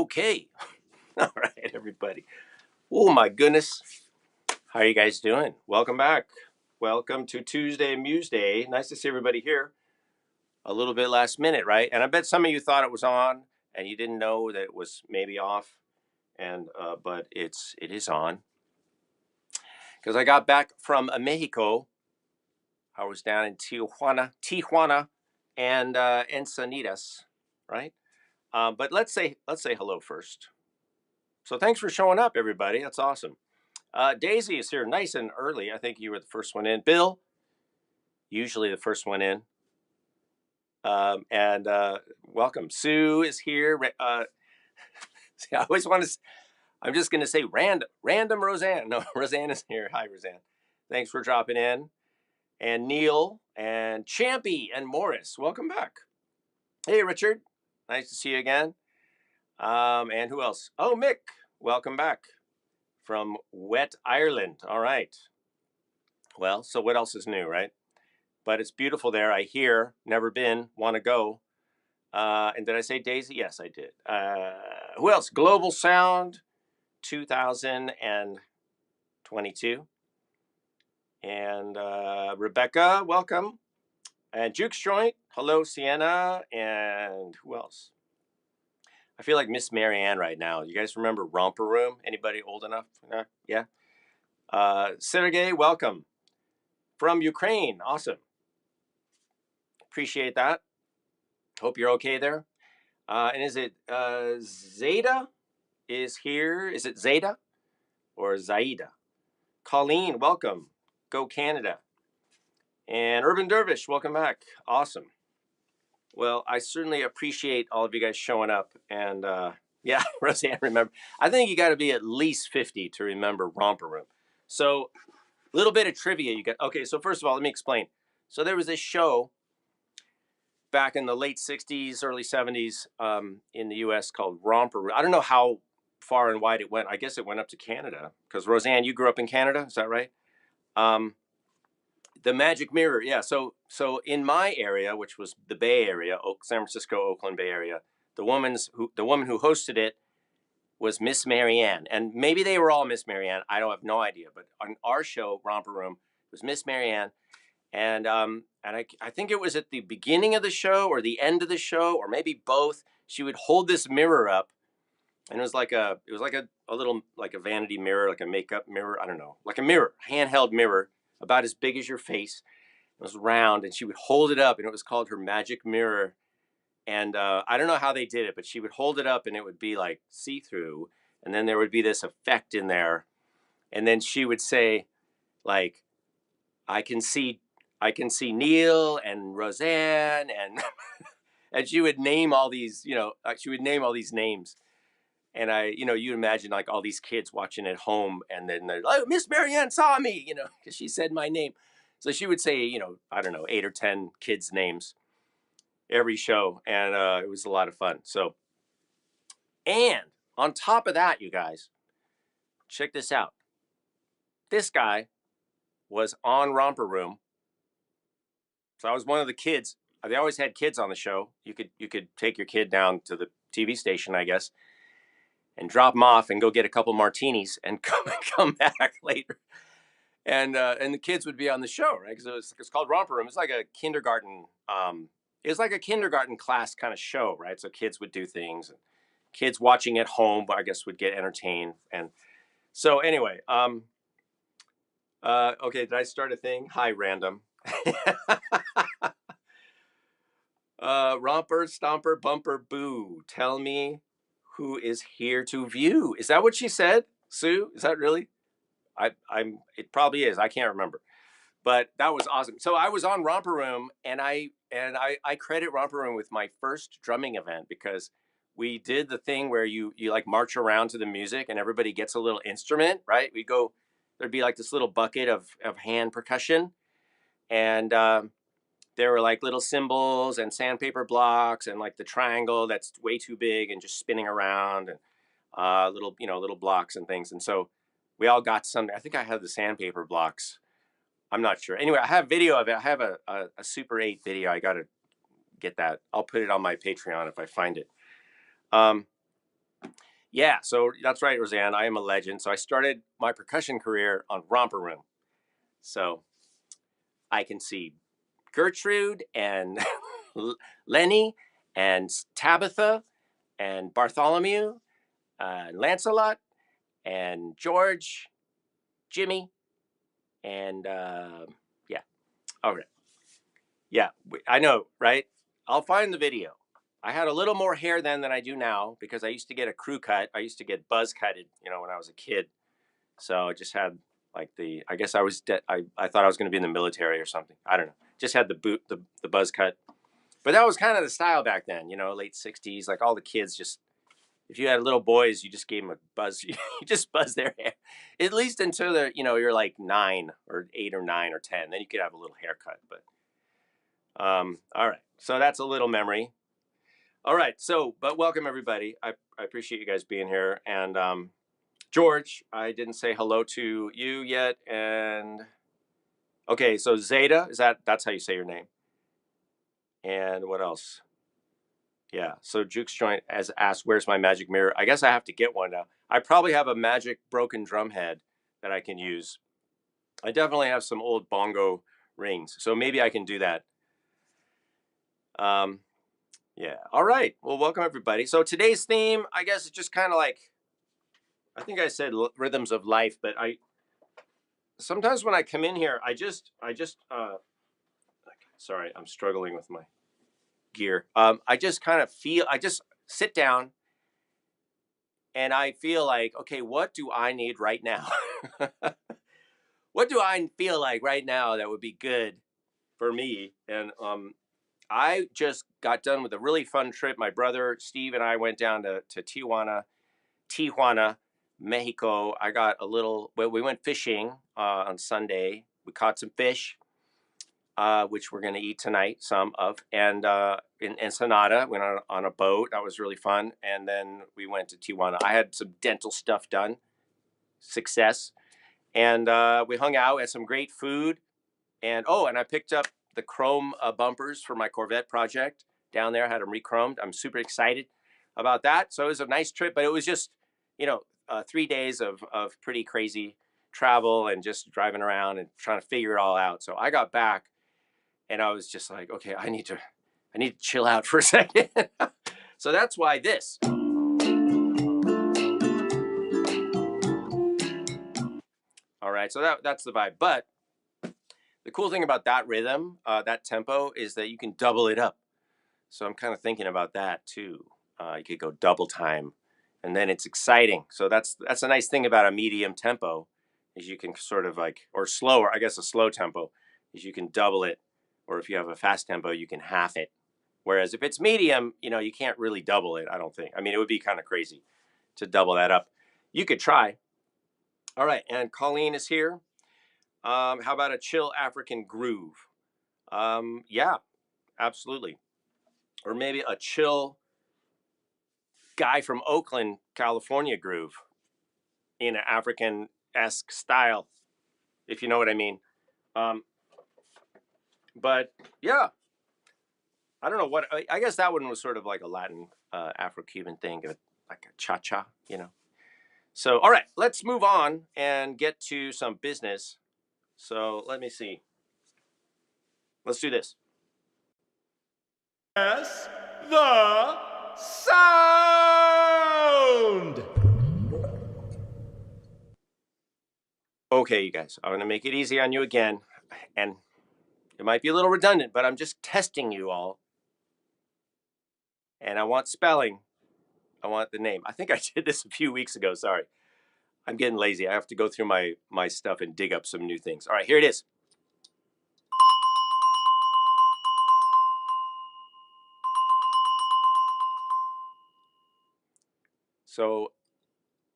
Okay. All right, everybody. Oh, my goodness. How are you guys doing? Welcome back. Welcome to Tuesday Museday. Nice to see everybody here. A little bit last minute, right? And I bet some of you thought it was on and you didn't know that it was maybe off. And but it is on. Because I got back from Mexico. I was down in Tijuana and Encinitas, right? But let's say hello first. So thanks for showing up, everybody. That's awesome. Daisy is here nice and early. I think you were the first one in. Bill, usually the first one in. And welcome. Sue is here. See, I always want to, I'm just going to say random Roseanne. No, Roseanne is here. Hi, Roseanne. Thanks for dropping in. And Neil and Champy and Morris, welcome back. Hey, Richard. Nice to see you again. And who else? Oh, Mick, welcome back from wet Ireland. All right. Well, so what else is new, right? But it's beautiful there. I hear, never been, want to go. And did I say Daisy? Yes, I did. Who else? Global Sound 2022. And Rebecca, welcome. And Juke's Joint, hello, Sienna. And who else? I feel like Miss Marianne right now. You guys remember Romper Room? Anybody old enough? Yeah. Sergey, welcome. From Ukraine, awesome. Appreciate that. Hope you're okay there. And is it Zeta is here? Is it Zeta or Zaida? Colleen, welcome. Go Canada. And Urban Dervish, welcome back. Awesome. Well, I certainly appreciate all of you guys showing up. And yeah, Roseanne, remember. I think you got to be at least 50 to remember Romper Room. So a little bit of trivia you got. Okay, so first of all, let me explain. So there was this show back in the late 60s, early 70s in the US called Romper Room. I don't know how far and wide it went. I guess it went up to Canada because Roseanne, you grew up in Canada, is that right? The Magic Mirror, yeah. So in my area, which was the Bay Area, San Francisco, Oakland Bay Area, the woman who hosted it was Miss Marianne, and maybe they were all Miss Marianne. I don't have no idea, but on our show, Romper Room, it was Miss Marianne. And I think it was at the beginning of the show or the end of the show or maybe both. She would hold this mirror up, and it was like a little like a vanity mirror, like a makeup mirror. I don't know, like a mirror, handheld mirror, about as big as your face. It was round, and she would hold it up, and it was called her magic mirror. And I don't know how they did it, but she would hold it up, and it would be like see-through, and then there would be this effect in there, and then she would say, like, I can see Neil and Roseanne and and she would name all these, names. And you imagine like all these kids watching at home and then they're like, oh, Miss Marianne saw me, because she said my name. So she would say, I don't know, 8 or 10 kids' names every show. And it was a lot of fun. So, and on top of that, you guys, check this out. This guy was on Romper Room. So I was one of the kids. They always had kids on the show. You could take your kid down to the TV station, I guess, and drop them off and go get a couple martinis and come back later. And the kids would be on the show, right? Because it's called Romper Room. It's like a kindergarten. It was like a kindergarten class kind of show, right? So kids would do things, and kids watching at home, I guess, would get entertained. And so anyway, okay, did I start a thing? Hi, random. Romper, stomper, bumper, boo. Tell me who is here to view. Is that what she said, Sue? Is that really? It probably is. I can't remember. But that was awesome. So I was on Romper Room, and I credit Romper Room with my first drumming event because we did the thing where you like march around to the music and everybody gets a little instrument, right? There'd be like this little bucket of hand percussion, and there were like little cymbals and sandpaper blocks and like the triangle that's way too big and just spinning around, and little blocks and things. And so we all got some. I think I had the sandpaper blocks. I'm not sure. Anyway, I have video of it. I have a Super 8 video. I got to get that. I'll put it on my Patreon if I find it. Yeah, so that's right, Roseanne. I am a legend. So I started my percussion career on Romper Room. So I can see Gertrude and Lenny and Tabitha and Bartholomew and Lancelot and George, Jimmy, and yeah. Okay. Yeah, I know, right? I'll find the video. I had a little more hair then than I do now because I used to get a crew cut. I used to get buzz cutted, when I was a kid. So I just had like I guess I was, I thought I was going to be in the military or something. I don't know. Just had the buzz cut. But that was kind of the style back then, late 60s. Like all the kids just, if you had little boys, you just gave them a buzz. You just buzz their hair, at least until you're like 9 or 8 or 9 or 10. Then you could have a little haircut. But all right. So that's a little memory. All right. So, but welcome everybody. I appreciate you guys being here. And George, I didn't say hello to you yet. And okay, so Zeta, that's how you say your name? And what else? Yeah. So Juke's Joint has asked, "Where's my magic mirror?" I guess I have to get one now. I probably have a magic broken drum head that I can use. I definitely have some old bongo rings, so maybe I can do that. Yeah. All right. Well, welcome everybody. So today's theme, I guess, is just kind of like, I think I said rhythms of life, but sometimes when I come in here, sorry, I'm struggling with my gear. I just kind of feel, I just sit down and I feel like, okay, what do I need right now? What do I feel like right now that would be good for me? And I just got done with a really fun trip. My brother Steve and I went down to Tijuana, Mexico. I got well, we went fishing on Sunday. We caught some fish, which we're going to eat tonight, some of. And in Ensenada, went on a boat. That was really fun. And then we went to Tijuana. I had some dental stuff done, success. And we hung out, had some great food. And I picked up the chrome bumpers for my Corvette project down there. I had them re-chromed. I'm super excited about that. So it was a nice trip, but it was just, 3 days of pretty crazy travel and just driving around and trying to figure it all out. So I got back and I was just like, okay, I need to chill out for a second. So that's why this. All right, so that's the vibe. But the cool thing about that rhythm, that tempo, is that you can double it up. So I'm kind of thinking about that too. You could go double time, and then it's exciting. So that's a nice thing about a medium tempo, is you can sort of like, or slower. I guess a slow tempo is you can double it, or if you have a fast tempo, you can half it. Whereas if it's medium, you can't really double it. I don't think. I mean, it would be kind of crazy to double that up. You could try. All right, and Colleen is here. How about a chill African groove? Yeah, absolutely. Or maybe a chill guy from Oakland, California groove in an African-esque style, if you know what I mean. Um, but yeah, I don't know what, I guess that one was sort of like a Latin Afro-Cuban thing, like a cha-cha. So, all right, let's move on and get to some business. So let me see. Let's do this. Yes, the sound. Okay, you guys, I'm going to make it easy on you again. And it might be a little redundant, but I'm just testing you all. And I want spelling. I want the name. I think I did this a few weeks ago. Sorry. I'm getting lazy. I have to go through my stuff and dig up some new things. All right, here it is. So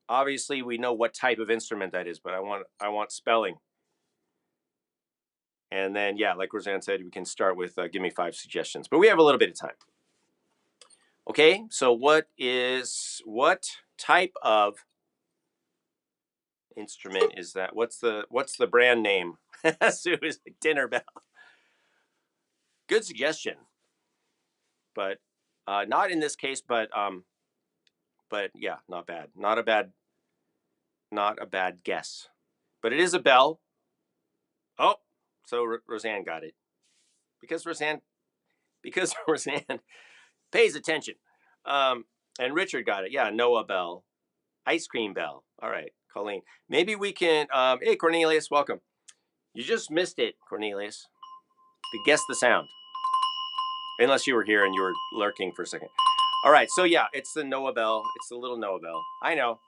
obviously we know what type of instrument that is, but I want spelling. And then yeah, like Roseanne said, we can start with give me 5 suggestions. But we have a little bit of time. Okay, so what type of instrument is that? What's the brand name? Sue is like dinner bell. Good suggestion, but not in this case. But but yeah, not bad. Not a bad guess. But it is a bell. Oh, so Roseanne got it because Roseanne pays attention. And Richard got it. Yeah, Noah Bell, ice cream bell. All right, Colleen. Maybe we can. Hey, Cornelius, welcome. You just missed it, Cornelius. To guess the sound, unless you were here and you were lurking for a second. All right, so yeah, it's the Noah Bell. It's the little Noah Bell. I know.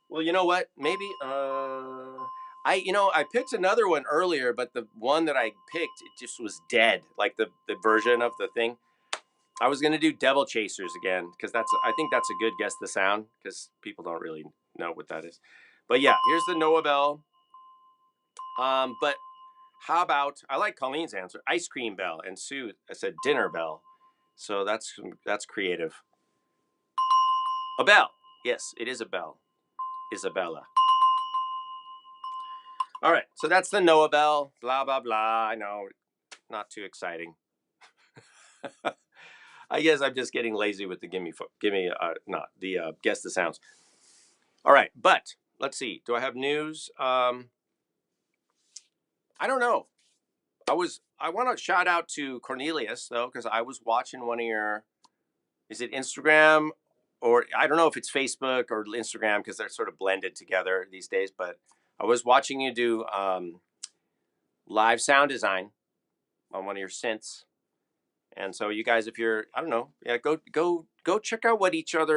Well, you know what? Maybe I picked another one earlier, but the one that I picked, it just was dead. Like the version of the thing. I was gonna do Devil Chasers again because I think that's a good guess the sound because people don't really know what that is. But yeah, here's the Noah Bell. But how about I like Colleen's answer, ice cream bell, and Sue I said dinner bell. So that's creative. A bell. Yes, it is a bell. Isabella. All right, so that's the Noah Bell. Blah blah blah. I know, not too exciting. I guess I'm just getting lazy with the not the guess the sounds. All right, but let's see. Do I have news? I don't know. I want to shout out to Cornelius though because I was watching one of your. Is it Instagram or I don't know if it's Facebook or Instagram because they're sort of blended together these days. But I was watching you do live sound design on one of your synths. And so you guys, if you're, I don't know, yeah, go check out what each of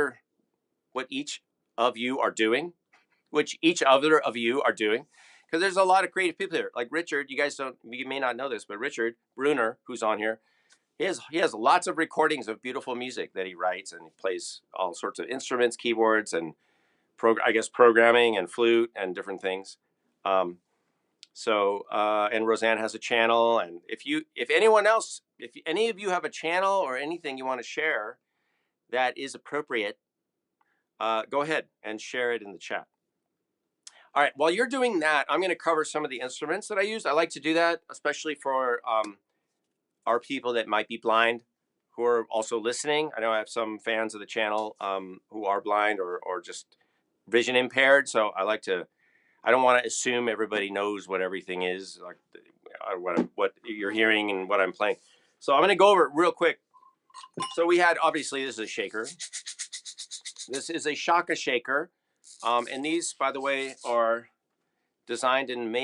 you are doing, which each other of you are doing, because there's a lot of creative people here. Like Richard, you may not know this, but Richard Bruner, who's on here, he has lots of recordings of beautiful music that he writes, and he plays all sorts of instruments, keyboards, and programming and flute and different things. And Roseanne has a channel, and if any of you have a channel or anything you want to share that is appropriate, go ahead and share it in the chat. All right, while you're doing that, I'm going to cover some of the instruments that I use. I like to do that, especially for our people that might be blind who are also listening. I know I have some fans of the channel who are blind or just vision impaired, so I don't want to assume everybody knows what everything is, like what you're hearing and what I'm playing. So I'm going to go over it real quick. So we had, obviously, this is a shaker. This is a Shaka shaker. And these, by the way, are designed and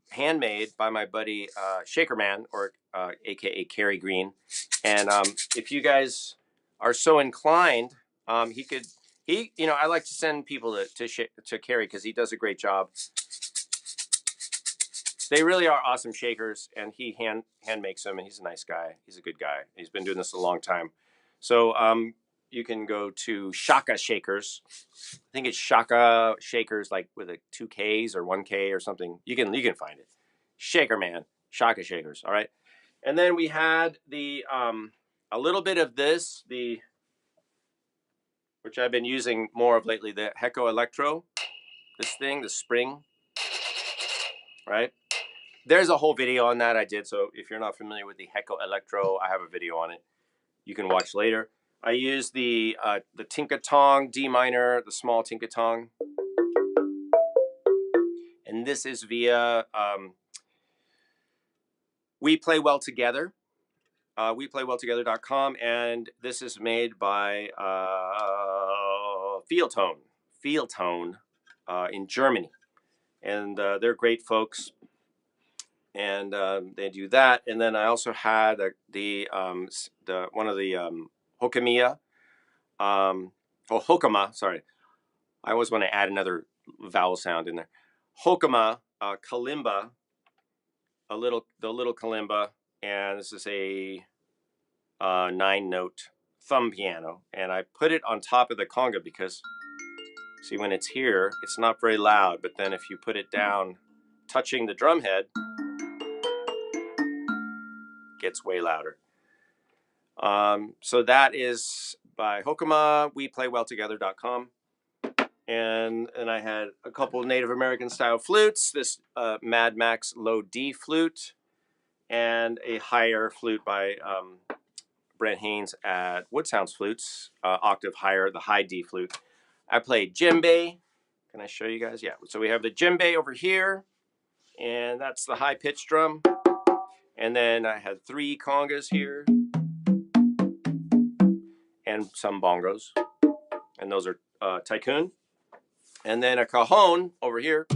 handmade by my buddy Shaker Man, or AKA Kerry Green. And if you guys are so inclined, I like to send people to Kerry because he does a great job. They really are awesome shakers, and he hand makes them, and he's a nice guy. He's a good guy. He's been doing this a long time. So you can go to Shaka Shakers. I think it's Shaka Shakers, like with a 2 Ks or 1 K or something. You can find it. Shaker Man, Shaka Shakers. All right. And then we had the a little bit of this, which I've been using more of lately, the Hecko Electro. This thing, the spring, right? There's a whole video on that I did. So if you're not familiar with the Hecko Electro, I have a video on it. You can watch later. I use the Tinkatong D minor, the small Tinkatong. And this is via We Play Well Together, weplaywelltogether.com. And this is made by Feeltone in Germany. And they're great folks. And they do that. And then I also had one of the Hokamiya, Hokama, sorry. I always want to add another vowel sound in there. Hokama, kalimba, the little kalimba, and this is a 9-note thumb piano. And I put it on top of the conga because, see, when it's here, it's not very loud. But then if you put it down, touching the drum head, gets way louder. So that is by Hokama, weplaywelltogether.com. And I had a couple of Native American style flutes, this Mad Max low D flute, and a higher flute by Brent Haynes at Wood Sounds Flutes, octave higher, the high D flute. I played Gimme. Can I show you guys? Yeah. So we have the Gimme over here, and that's the high pitched drum. And then I had 3 congas here, and some bongos, and those are Tycoon. And then a cajon over here,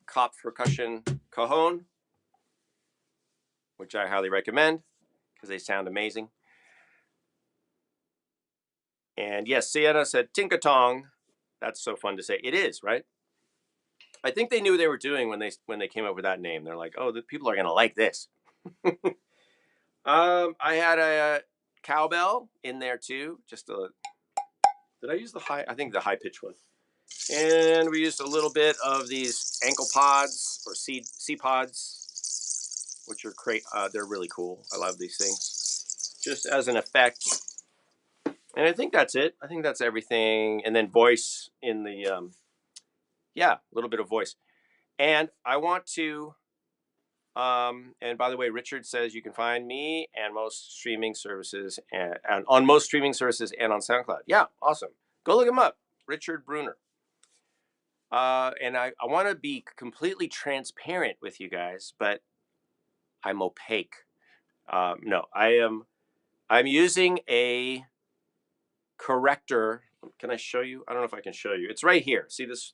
Cop percussion cajon, which I highly recommend because they sound amazing. And yes, Sienna said Tinkatong. That's so fun to say. It is, right? I think they knew what they were doing when they came up with that name. They're like, oh, the people are gonna like this. I had a cowbell in there too. Did I use the high? I think the high pitch one. And we used a little bit of these ankle pods or C pods, which are great. They're really cool. I love these things, just as an effect. And I think that's it. I think that's everything. And then voice in the yeah, a little bit of voice. And I want to. And by the way, Richard says you can find me and most streaming services and on most streaming services and on SoundCloud. Yeah, awesome. Go look him up, Richard Bruner. And I want to be completely transparent with you guys, but I'm opaque. No, I'm using a corrector. Can I show you? I don't know if I can show you. It's right here. See this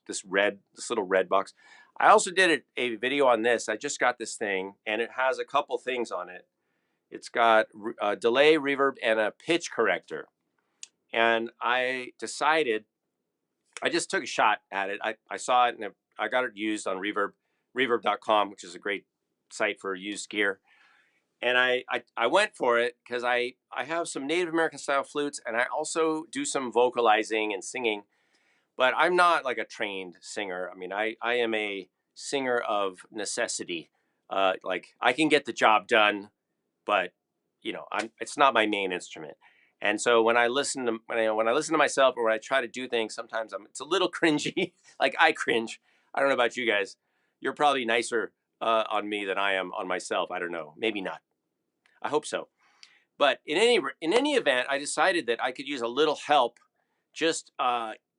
little red box. I also did a video on this. I just got this thing, and it has a couple things on it. It's got a delay, reverb, and a pitch corrector. And I decided, I just took a shot at it. I saw it, and I got it used on reverb.com, which is a great site for used gear. And I went for it because I have some Native American style flutes, and I also do some vocalizing and singing, but I'm not like a trained singer. I mean, I am a singer of necessity. Like I can get the job done, but it's not my main instrument. And so when I listen to when I listen to myself or when I try to do things, sometimes it's a little cringy. Like I cringe. I don't know about you guys. You're probably nicer on me than I am on myself. I don't know. Maybe not. I hope so. But in any event, I decided that I could use a little help, just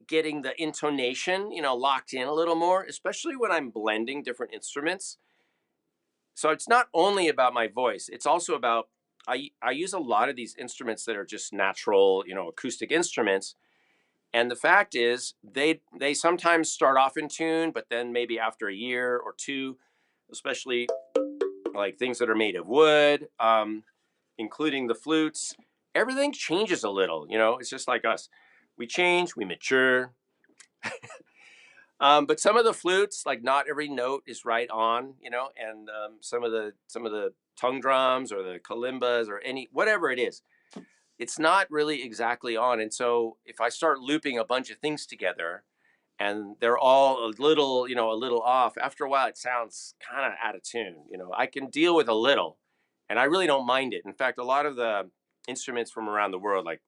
getting the intonation, locked in a little more, especially when I'm blending different instruments. So it's not only about my voice; it's also about I use a lot of these instruments that are just natural, acoustic instruments. And the fact is, they sometimes start off in tune, but then maybe after a year or two, especially like things that are made of wood, including the flutes, everything changes a little. It's just like us. We change, we mature. But some of the flutes, like not every note is right on, and some of the tongue drums or the kalimbas or whatever it is, it's not really exactly on. And so if I start looping a bunch of things together and they're all a little off, after a while it sounds kind of out of tune. I can deal with a little, and I really don't mind it. In fact, a lot of the instruments from around the world, like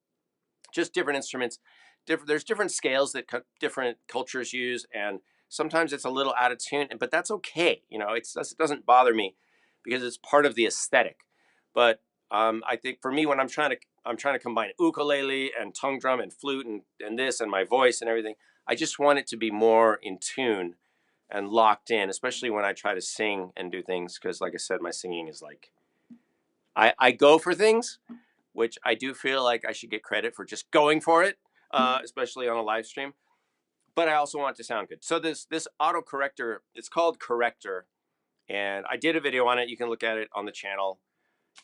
just different instruments, there's different scales that different cultures use, and sometimes it's a little out of tune, but that's okay. It doesn't bother me because it's part of the aesthetic. But I think for me, when I'm trying to combine ukulele and tongue drum and flute and this and my voice and everything, I just want it to be more in tune and locked in, especially when I try to sing and do things. Because, like I said, my singing is like I go for things, which I do feel like I should get credit for just going for it, especially on a live stream. But I also want it to sound good. So this auto corrector, it's called Corrector, and I did a video on it. You can look at it on the channel,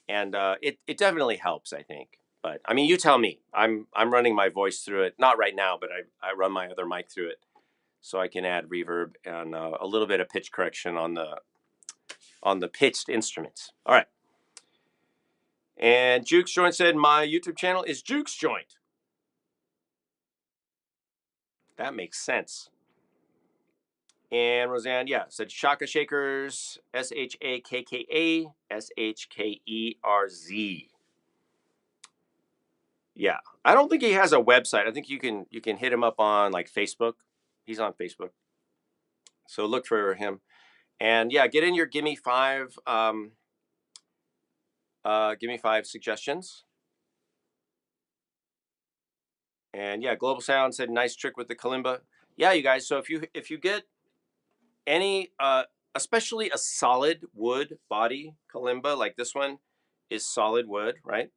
and it definitely helps, I think. But I mean, you tell me. I'm running my voice through it, not right now, but I run my other mic through it, so I can add reverb and a little bit of pitch correction on the pitched instruments. All right. And Jukes Joint said, my YouTube channel is Jukes Joint. That makes sense. And Roseanne, yeah, said Shaka Shakers, SHAKKA SHKERZ. Yeah, I don't think he has a website. I think you can hit him up on like Facebook. He's on Facebook, so look for him. And yeah, get in your Gimme 5 Gimme 5 suggestions. And yeah, Global Sound said nice trick with the kalimba. Yeah, you guys. So if you get any especially a solid wood body kalimba like this one is solid wood, right?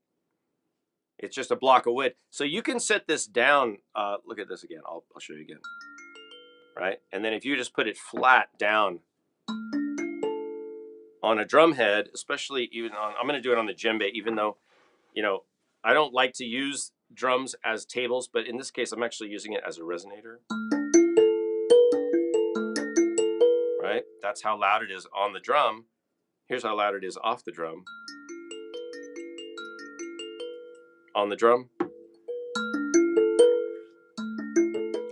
It's just a block of wood. So you can set this down. Look at this again. I'll show you again. Right? And then if you just put it flat down on a drum head, especially even on, I'm going to do it on the djembe, even though, you know, I don't like to use drums as tables, but in this case, I'm actually using it as a resonator. Right? That's how loud it is on the drum. Here's how loud it is off the drum. On the drum.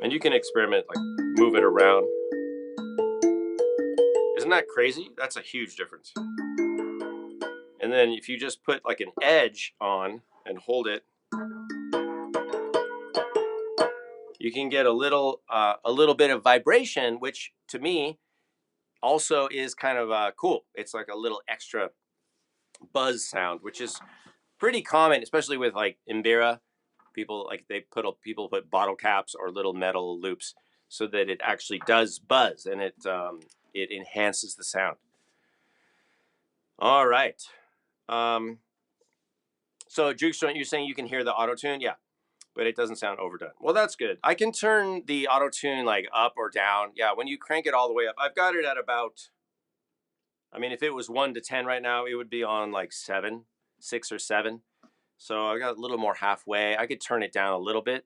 And you can experiment, like move it around. Isn't that crazy? That's a huge difference. And then if you just put like an edge on and hold it, you can get a little bit of vibration, which to me also is kind of cool. It's like a little extra buzz sound, which is pretty common, especially with like Imbira. People put bottle caps or little metal loops so that it actually does buzz and it enhances the sound. All right. So Jukes, you're saying you can hear the auto tune? Yeah, but it doesn't sound overdone. Well, that's good. I can turn the auto tune like up or down. Yeah, when you crank it all the way up, I've got it at about. I mean, if it was 1 to 10 right now, it would be on like 6 or 7. So I got a little more halfway. I could turn it down a little bit.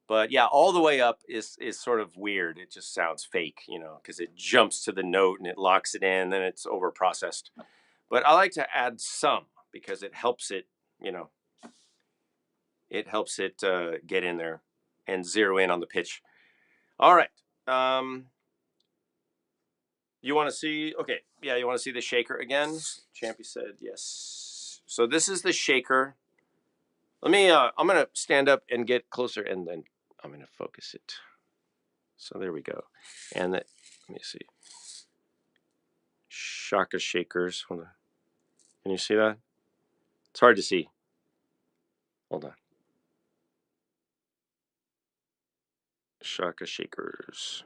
But yeah, all the way up is sort of weird. It just sounds fake, because it jumps to the note and it locks it in, then it's over processed. But I like to add some because it helps it, get in there and zero in on the pitch. All right. You want to see? Okay, yeah, you want to see the shaker again? Champy said yes. So this is the shaker. Let me. I'm gonna stand up and get closer, and then I'm gonna focus it. So there we go. And let me see. Shaka shakers. Hold on. Can you see that? It's hard to see. Hold on. Shaka shakers.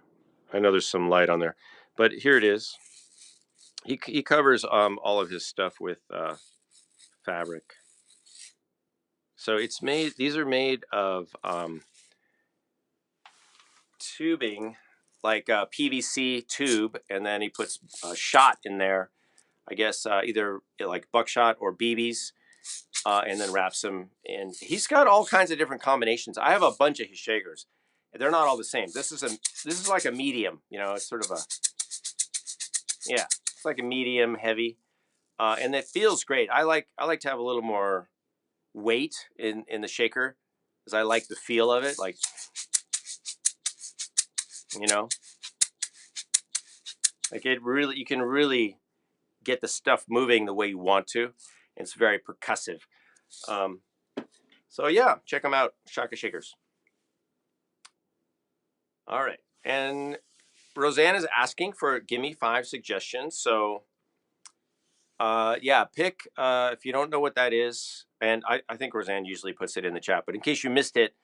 I know there's some light on there, but here it is. He covers all of his stuff with fabric. So it's made. These are made of tubing, like a PVC tube, and then he puts a shot in there. I guess either like buckshot or BBs, and then wraps them. And he's got all kinds of different combinations. I have a bunch of his shakers. They're not all the same. This is like a medium. It's sort of it's like a medium heavy, and it feels great. I like to have a little more weight in the shaker, because I like the feel of it. Like, like you can really get the stuff moving the way you want to. It's very percussive. So yeah, check them out, Shaka Shakers. All right, and Roseanne is asking for Gimme 5 suggestions. So pick if you don't know what that is, and I think Roseanne usually puts it in the chat, but in case you missed it,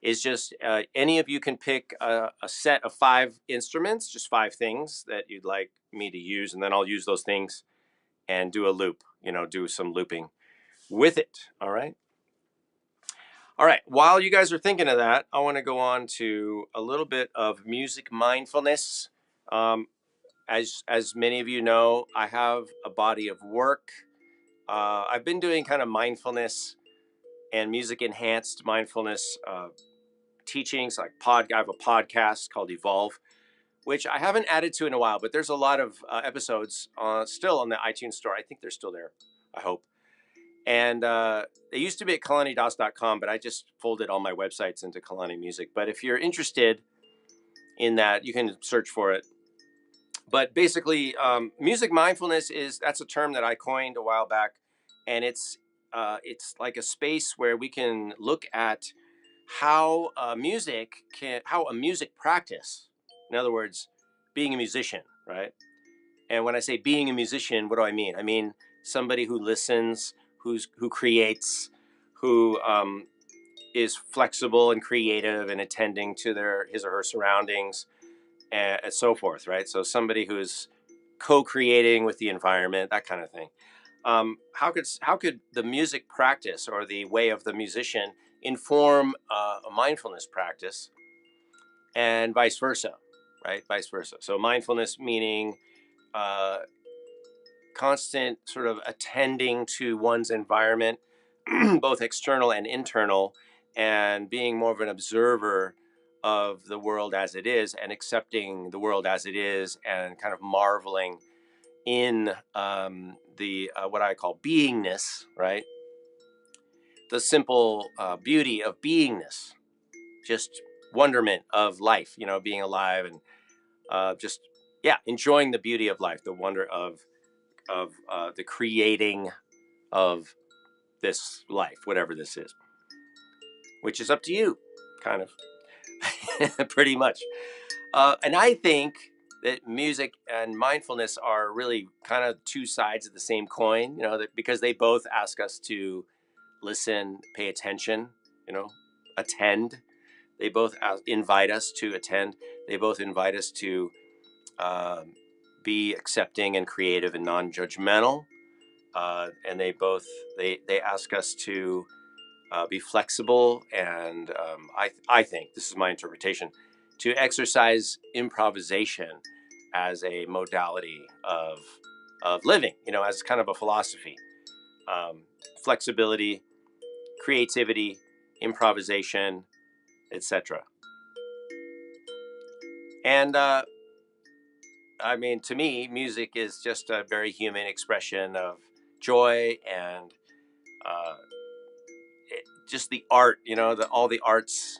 is just any of you can pick a set of 5 instruments, just 5 things that you'd like me to use, and then I'll use those things and do a loop, do some looping with it. All right. All right. While you guys are thinking of that, I want to go on to a little bit of music mindfulness. As many of you know, I have a body of work. I've been doing kind of mindfulness and music enhanced mindfulness teachings, like I have a podcast called Evolve, which I haven't added to in a while, but there's a lot of episodes still on the iTunes store. I think they're still there. I hope. And they used to be at kalanidas.com, but I just folded all my websites into Kalani Music. But if you're interested in that, you can search for it. But basically, music mindfulness that's a term that I coined a while back, and it's like a space where we can look at how a music practice. In other words, being a musician, right? And when I say being a musician, what do I mean? I mean somebody who listens, who creates, who is flexible and creative and attending to his or her surroundings and so forth, right? So somebody who's co-creating with the environment, that kind of thing. How could the music practice or the way of the musician inform a mindfulness practice, and vice versa, right? Vice versa. So mindfulness meaning uh, constant sort of attending to one's environment, both external and internal, and being more of an observer of the world as it is and accepting the world as it is and kind of marveling in the what I call beingness, right? The simple beauty of beingness, just wonderment of life, being alive and just, yeah, enjoying the beauty of life, the wonder of the creating of this life, whatever this is, which is up to you, kind of, pretty much. And I think that music and mindfulness are really kind of two sides of the same coin, because they both ask us to listen, pay attention, attend. They both invite us to attend. They both invite us to be accepting and creative and non-judgmental. And they ask us to be flexible, and I think this is my interpretation, to exercise improvisation as a modality of living, as kind of a philosophy. Flexibility, creativity, improvisation, etc. And I mean, to me, music is just a very human expression of joy and just the art. All the arts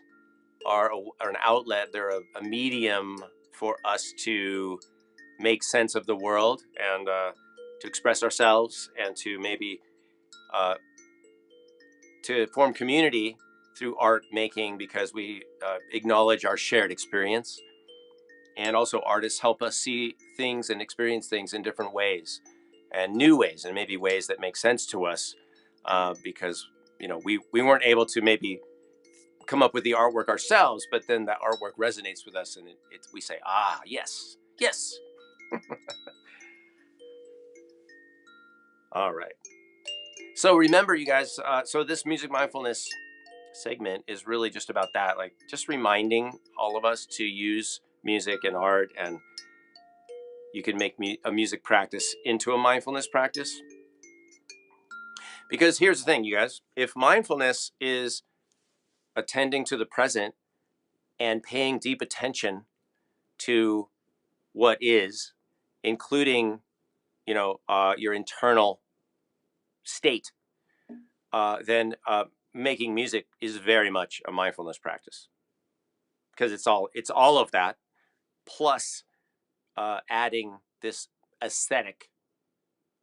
are an outlet. They're a medium for us to make sense of the world and to express ourselves and to maybe uh, to form community through art making, because we acknowledge our shared experience. And also, artists help us see things and experience things in different ways and new ways, and maybe ways that make sense to us, because we weren't able to maybe come up with the artwork ourselves, but then that artwork resonates with us, and we say, ah, yes, yes. All right. So remember, you guys, so this music mindfulness segment is really just about that, like just reminding all of us to use music and art, and you can make a music practice into a mindfulness practice. Because here's the thing, you guys, if mindfulness is attending to the present and paying deep attention to what is, including, your internal state, then making music is very much a mindfulness practice, because it's all of that, plus adding this aesthetic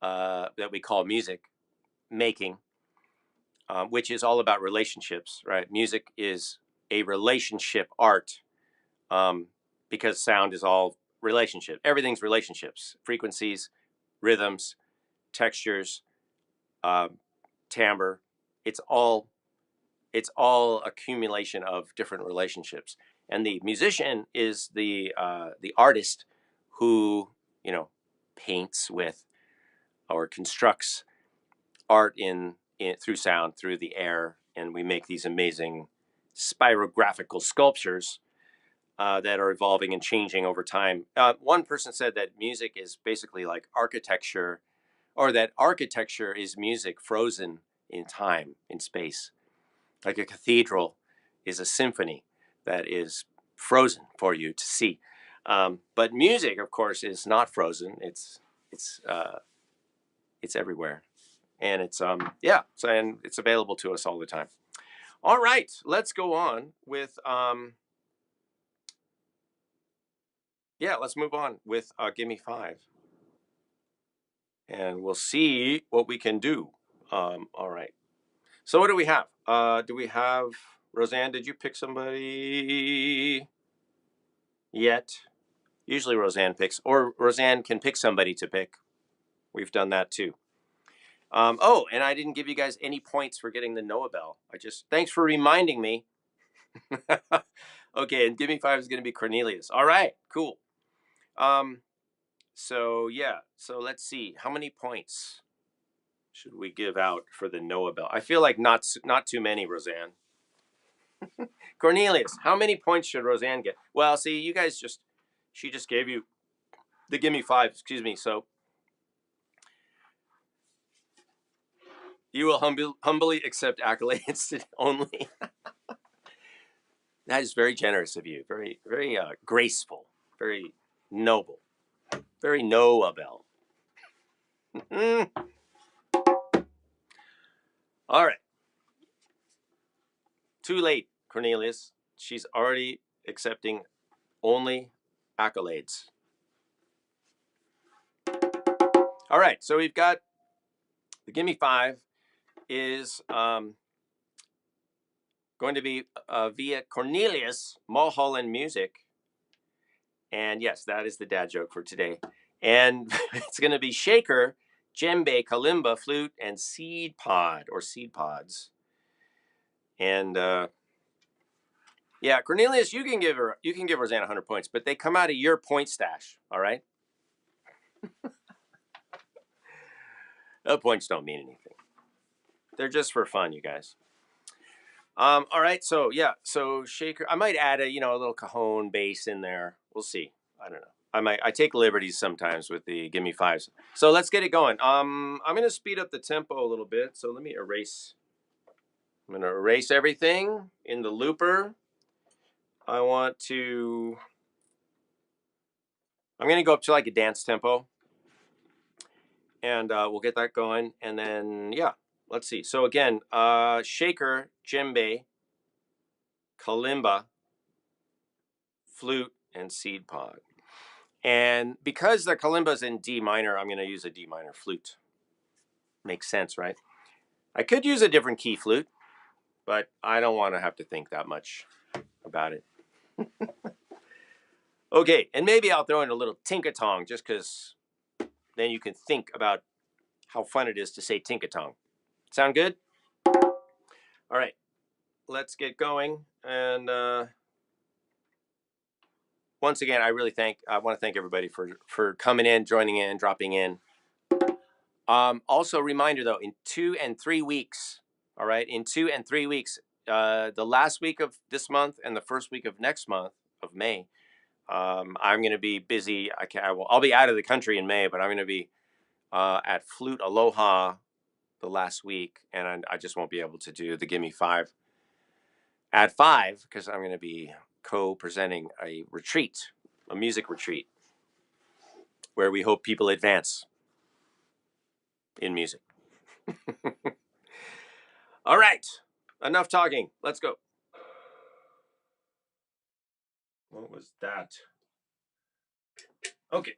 that we call music making, which is all about relationships, right? Music is a relationship art, because sound is all relationship. Everything's relationships, frequencies, rhythms, textures, timbre. It's all accumulation of different relationships. And the musician is the artist who paints with or constructs art in through sound, through the air, and we make these amazing spirographical sculptures that are evolving and changing over time. One person said that music is basically like architecture, or that architecture is music frozen in time, in space. Like a cathedral is a symphony that is frozen for you to see. But music, of course, is not frozen. It's everywhere, and and it's available to us all the time. All right, let's go on with let's move on with Gimme 5, and we'll see what we can do. All right. So what do we have? Do we have Roseanne? Did you pick somebody yet? Usually Roseanne picks, or Roseanne can pick somebody to pick. We've done that too. Oh, and I didn't give you guys any points for getting the Noah bell. Thanks for reminding me. Okay, and Gimme 5 is going to be Cornelius. All right, cool. So yeah, so let's see. How many points should we give out for the Noah bell? I feel like not too many, Roseanne. Cornelius, how many points should Roseanne get? Well, see, you guys she just gave you the Gimme 5, excuse me, so you will humbly accept accolades only. That is very generous of you. Very, very graceful. Very noble. Very Noah bell. All right. Too late, Cornelius. She's already accepting only accolades. All right. So we've got the Gimme 5 is going to be via Cornelius Mulholland Music. And yes, that is the dad joke for today. And it's going to be shaker, djembe, kalimba, flute, and seed pod or seed pods. And yeah, Cornelius, you can give Roseanne 100 points, but they come out of your point stash. All right. The points don't mean anything. They're just for fun, you guys. All right. So yeah. So shaker, I might add a little cajon bass in there. We'll see. I don't know. I take liberties sometimes with the Gimme 5s. So let's get it going. I'm gonna speed up the tempo a little bit. So let me erase. I'm gonna erase everything in the looper. I'm gonna go up to like a dance tempo, and we'll get that going. And then yeah, let's see. So again, shaker, djembe, kalimba, flute, and seed pod. And because the kalimba's in D minor, I'm going to use a D minor flute. Makes sense, right? I could use a different key flute, but I don't want to have to think that much about it. Okay, and maybe I'll throw in a little tinkatong just because then you can think about how fun it is to say tinkatong. Sound good? All right, let's get going. And once again, I want to thank everybody for coming in, joining in, dropping in. Also, reminder though, in 2 and 3 weeks, all right, in 2 and 3 weeks, the last week of this month and the first week of next month of May, I'm going to be busy. I'll be out of the country in May, but I'm going to be at Flute Aloha the last week, and I just won't be able to do the Gimme 5 at 5 because I'm going to be co-presenting a music retreat, where we hope people advance in music. All right, enough talking. Let's go. What was that? Okay.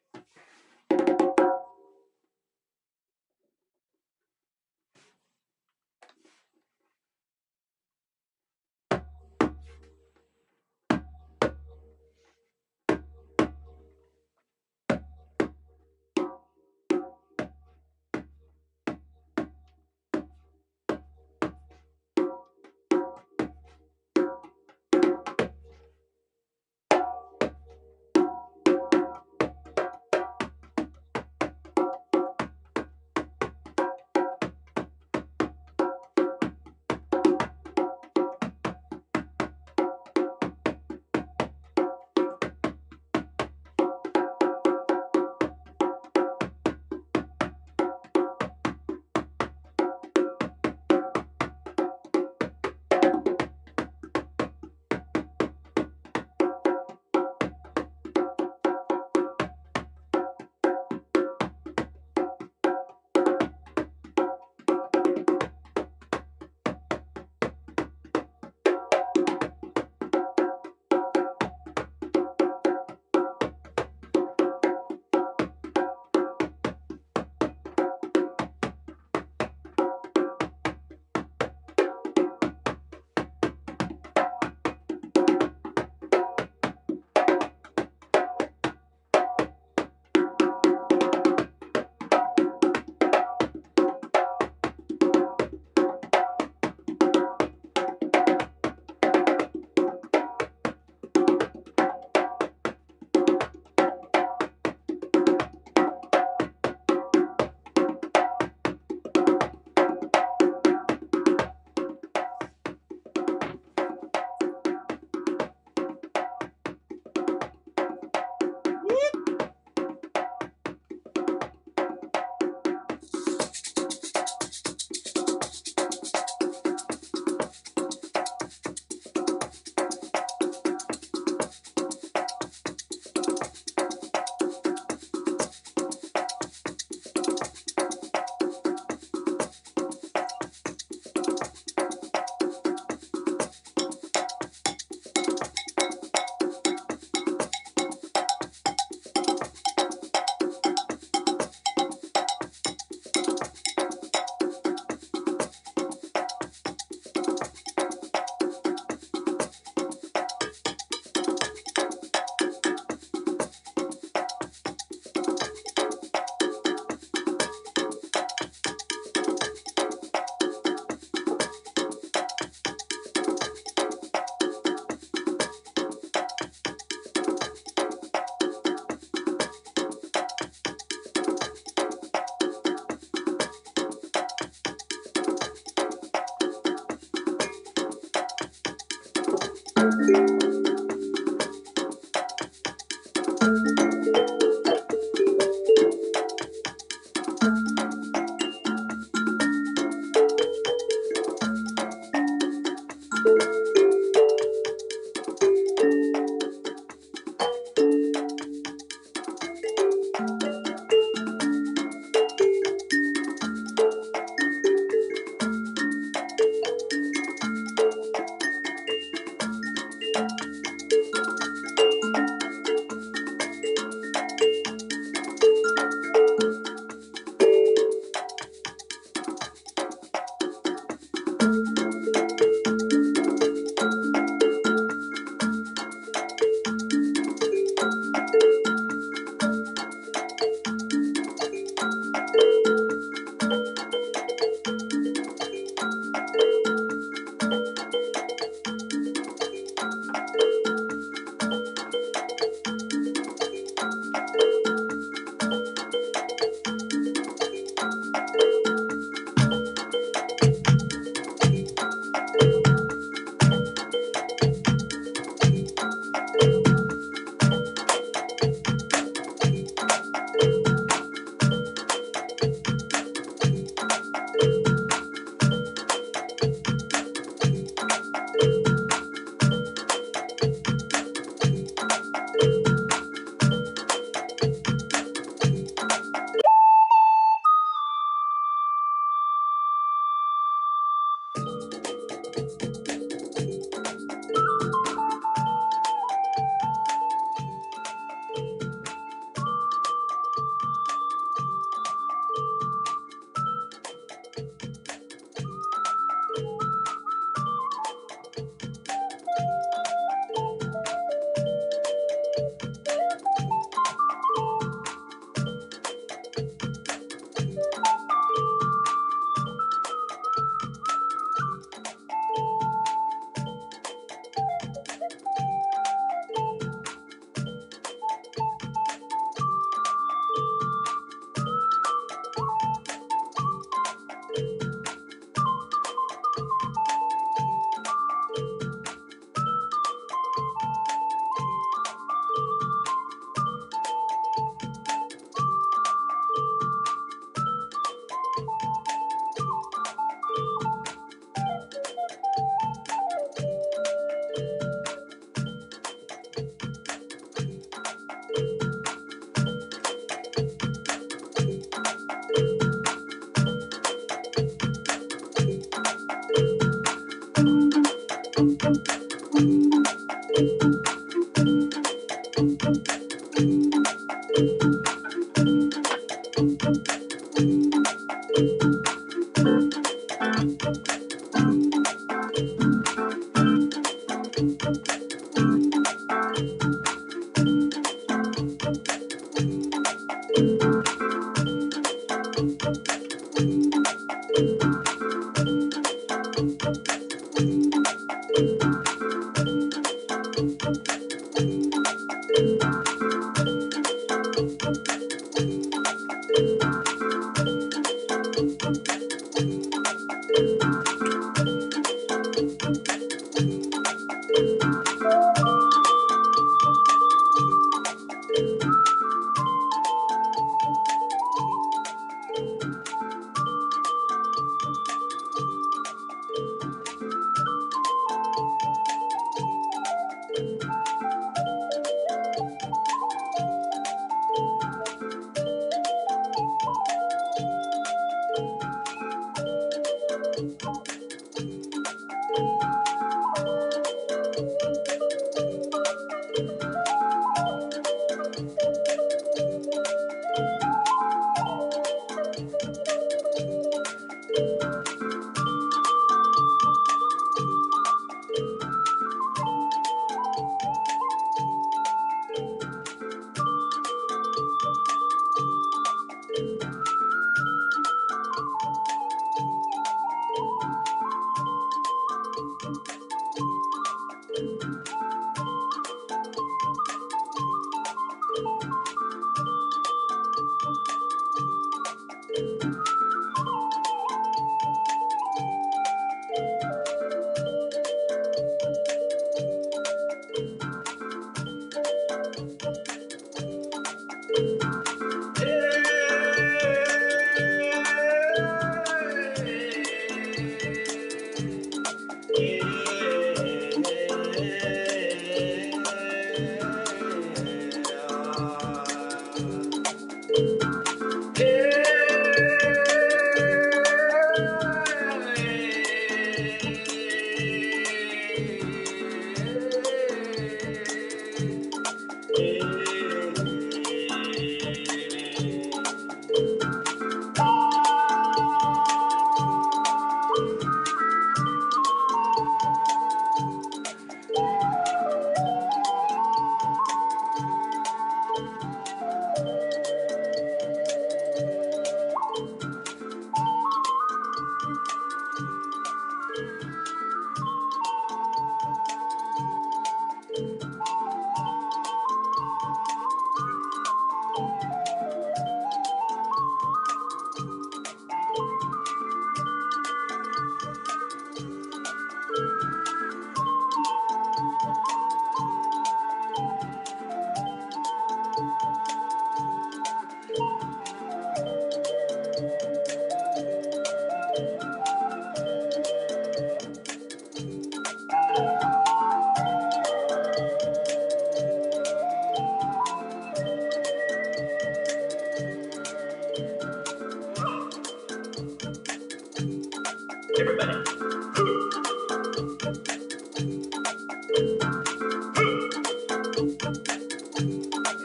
Everybody.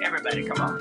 Everybody, come on.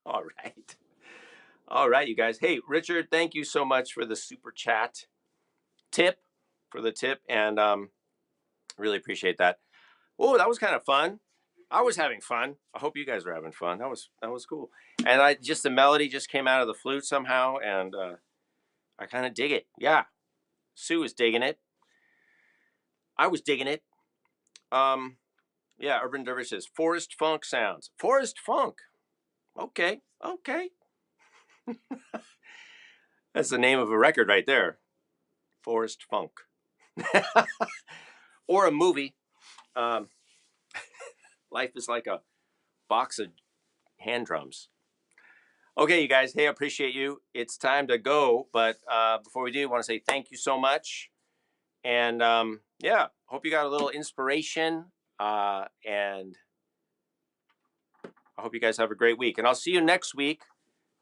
All right. All right, you guys. Hey, Richard, thank you so much for the super chat tip, and really appreciate that. Oh, that was kind of fun. I was having fun. I hope you guys are having fun. That was cool. And the melody just came out of the flute somehow, and I kind of dig it. Yeah, Sue was digging it. I was digging it. Yeah, Urban Dervish says forest funk sounds. Forest funk. Okay. That's the name of a record right there. Forest Funk. Or a movie. Life is like a box of hand drums. Okay, you guys. Hey, I appreciate you. It's time to go. But before we do, I want to say thank you so much. And yeah, hope you got a little inspiration. And I hope you guys have a great week. And I'll see you next week.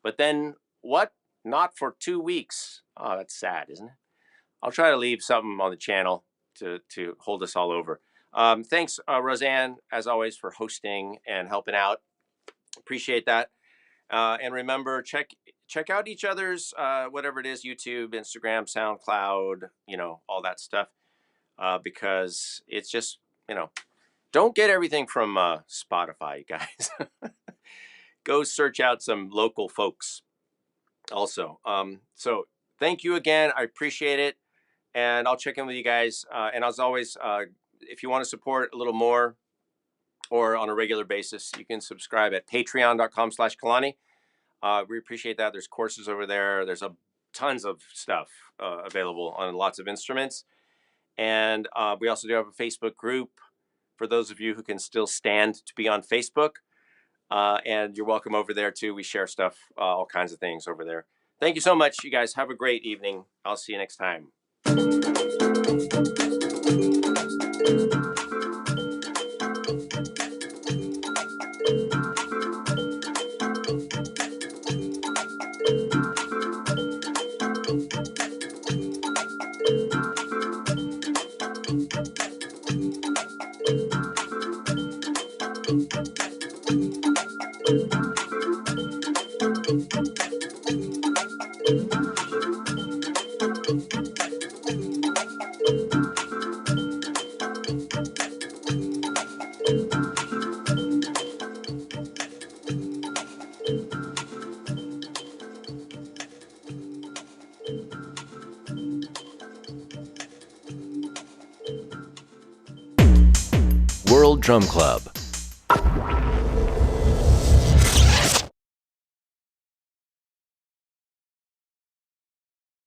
But then what? Not for 2 weeks. Oh, that's sad, isn't it? I'll try to leave something on the channel to hold us all over. Thanks, Roseanne, as always, for hosting and helping out. Appreciate that. And remember, check out each other's, whatever it is, YouTube, Instagram, SoundCloud, all that stuff. Because it's just, don't get everything from Spotify, you guys. Go search out some local folks also. So thank you again. I appreciate it. And I'll check in with you guys. And as always, if you want to support a little more or on a regular basis, you can subscribe at patreon.com/Kalani. We appreciate that. There's courses over there. There's tons of stuff available on lots of instruments. And we also do have a Facebook group for those of you who can still stand to be on Facebook. And you're welcome over there too. We share stuff, all kinds of things over there. Thank you so much, you guys. Have a great evening. I'll see you next time. World Drum Club.